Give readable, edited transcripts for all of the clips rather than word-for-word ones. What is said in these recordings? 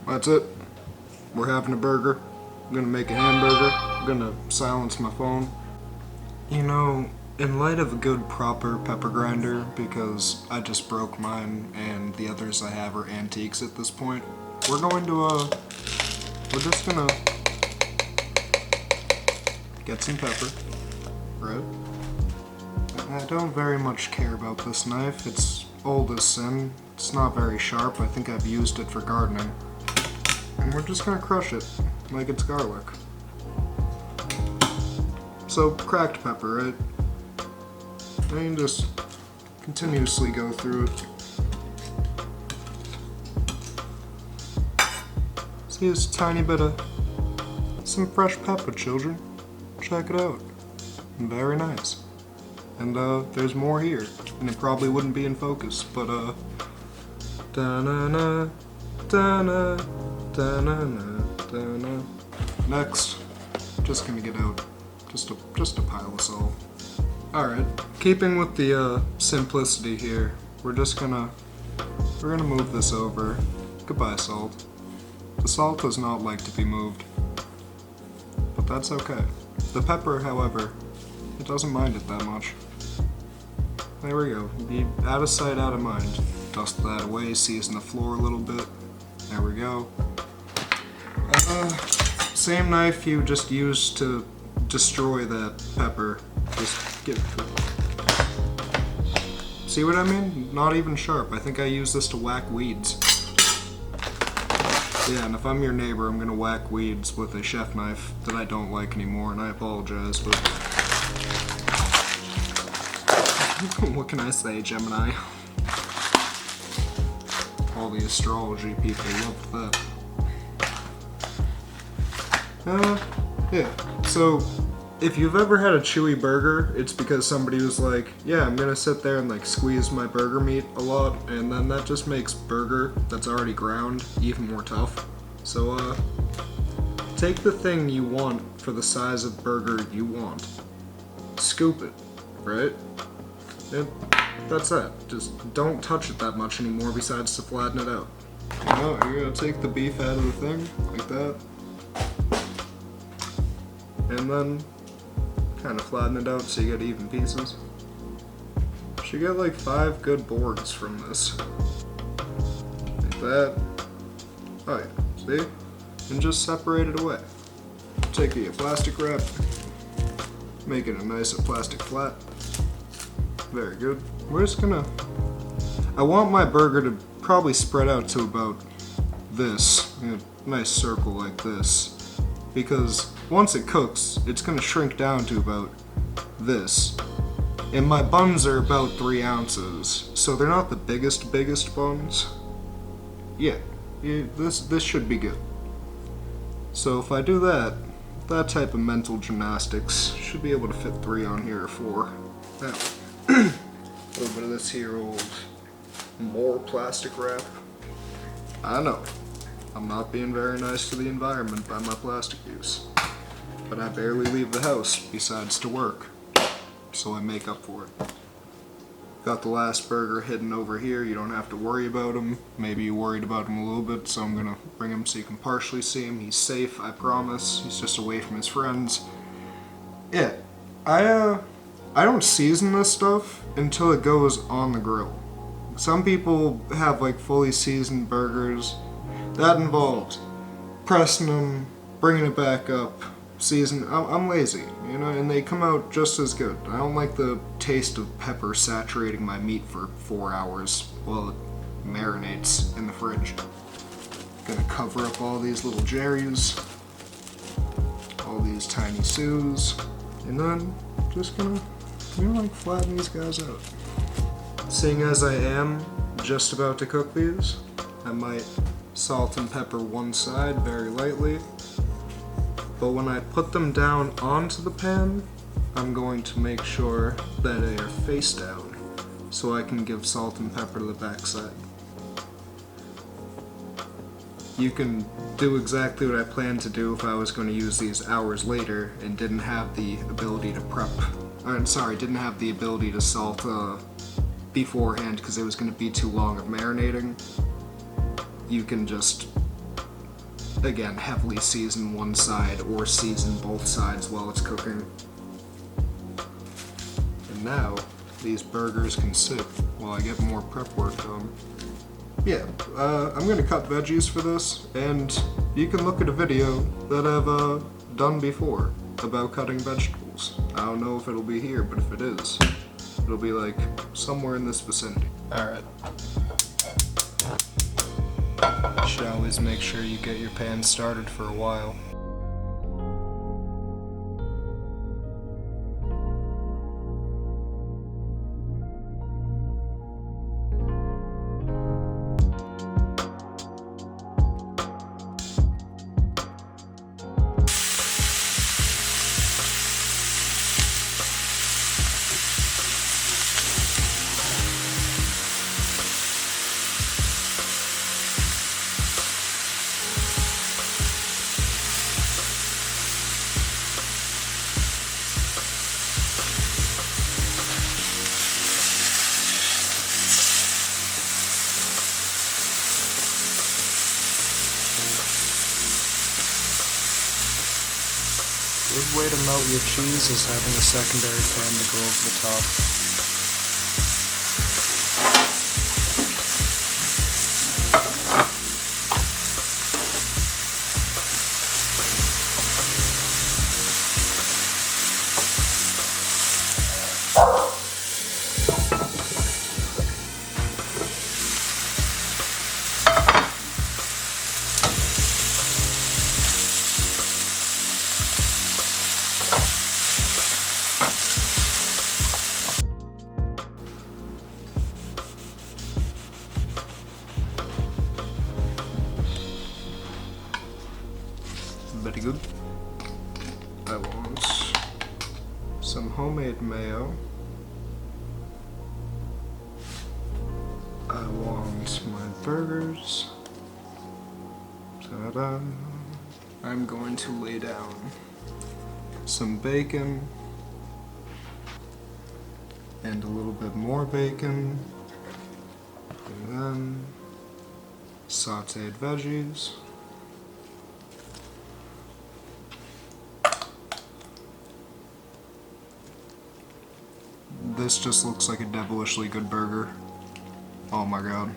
That's it. We're having a burger. I'm gonna make a hamburger. I'm gonna silence my phone. You know, in light of a good proper pepper grinder, because I just broke mine and the others I have are antiques at this point, we're just gonna get some pepper, right? I don't very much care about this knife. It's old as sin. It's not very sharp. I think I've used it for gardening. And we're just gonna crush it like it's garlic. So, cracked pepper, right? And you just continuously go through it. See this tiny bit of some fresh pepper, children. Check it out. Very nice. And there's more here, and it probably wouldn't be in focus, but da-na-na, da-na, da-na-na, da-na. Next, just gonna get out just a pile of salt. All right, keeping with the simplicity here, we're gonna move this over. Goodbye, salt. The salt does not like to be moved, but that's okay. The pepper, however, it doesn't mind it that much. There we go. Be out of sight, out of mind. Dust that away, season the floor a little bit. There we go. Same knife you just used to destroy that pepper. Just get. See what I mean? Not even sharp. I think I use this to whack weeds. Yeah, and if I'm your neighbor, I'm gonna whack weeds with a chef knife that I don't like anymore, and I apologize, but what can I say, Gemini? All the astrology people loved that. Yeah, so if you've ever had a chewy burger, it's because somebody was like, yeah, I'm gonna sit there and like squeeze my burger meat a lot, and then that just makes burger that's already ground even more tough. So take the thing you want for the size of burger you want. Scoop it, right? And that's that. Just don't touch it that much anymore besides to flatten it out. No, you're gonna take the beef out of the thing, like that. And then kind of flatten it out so you get even pieces. Should get like 5 good boards from this. Like that. Oh yeah, see? And just separate it away. Take a plastic wrap, make it a nice plastic flat. Very good. We're just gonna... I want my burger to probably spread out to about this. A nice circle like this. Because once it cooks, it's gonna shrink down to about this. And my buns are about 3 ounces, so they're not the biggest buns. Yeah, this should be good. So if I do that type of mental gymnastics, should be able to fit 3 on here or 4. Now, a little bit of this here old more plastic wrap. I know, I'm not being very nice to the environment by my plastic use, but I barely leave the house besides to work, so I make up for it. Got the last burger hidden over here. You don't have to worry about him. Maybe you worried about him a little bit, so I'm gonna bring him so you can partially see him. He's safe, I promise. He's just away from his friends. Yeah, I don't season this stuff until it goes on the grill. Some people have like fully seasoned burgers. That involves pressing them, bringing it back up, season. I'm lazy, you know, and they come out just as good. I don't like the taste of pepper saturating my meat for 4 hours while it marinates in the fridge. Gonna cover up all these little Jerry's, all these tiny Sues, and then just gonna, you know, like flatten these guys out. Seeing as I am just about to cook these, I might salt and pepper one side very lightly. But when I put them down onto the pan, I'm going to make sure that they are face down so I can give salt and pepper to the back side. You can do exactly what I planned to do if I was going to use these hours later and didn't have the ability to prep. Didn't have the ability to salt beforehand because it was going to be too long of marinating. You can just again, heavily season one side or season both sides while it's cooking. And now, these burgers can sit while I get more prep work done. Yeah, I'm gonna cut veggies for this, and you can look at a video that I've done before about cutting vegetables. I don't know if it'll be here, but if it is, it'll be like somewhere in this vicinity. Alright. Should always make sure you get your pan started for a while. Good way to melt your cheese is having a secondary pan to go over the top. Very good. I want some homemade mayo. I want my burgers. Ta-da. I'm going to lay down some bacon and a little bit more bacon, and then sauteed veggies. This just looks like a devilishly good burger. Oh my god.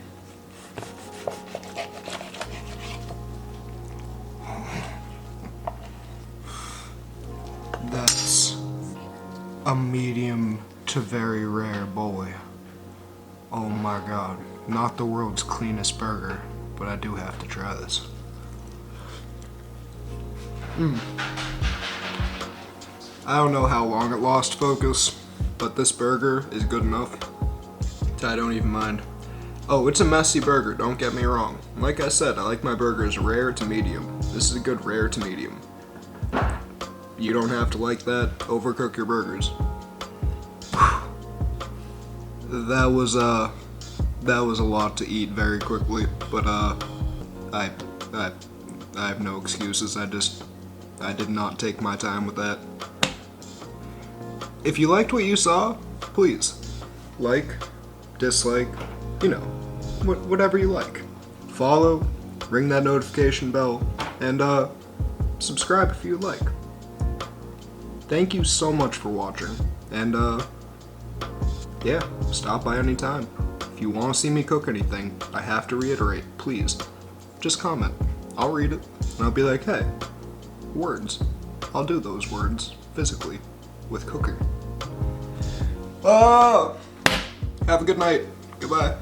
That's a medium to very rare boy. Oh my god. Not the world's cleanest burger, but I do have to try this. I don't know how long it lost focus, but this burger is good enough. I don't even mind. Oh, it's a messy burger, don't get me wrong. Like I said, I like my burgers rare to medium. This is a good rare to medium. You don't have to like that. Overcook your burgers. That was a lot to eat very quickly, but I have no excuses. I did not take my time with that. If you liked what you saw, please like, dislike, you know, whatever you like. Follow, ring that notification bell, and subscribe if you'd like. Thank you so much for watching, and yeah, stop by anytime. If you want to see me cook anything, I have to reiterate, please, just comment. I'll read it, and I'll be like, hey, words. I'll do those words physically with cooking. Have a good night. Goodbye.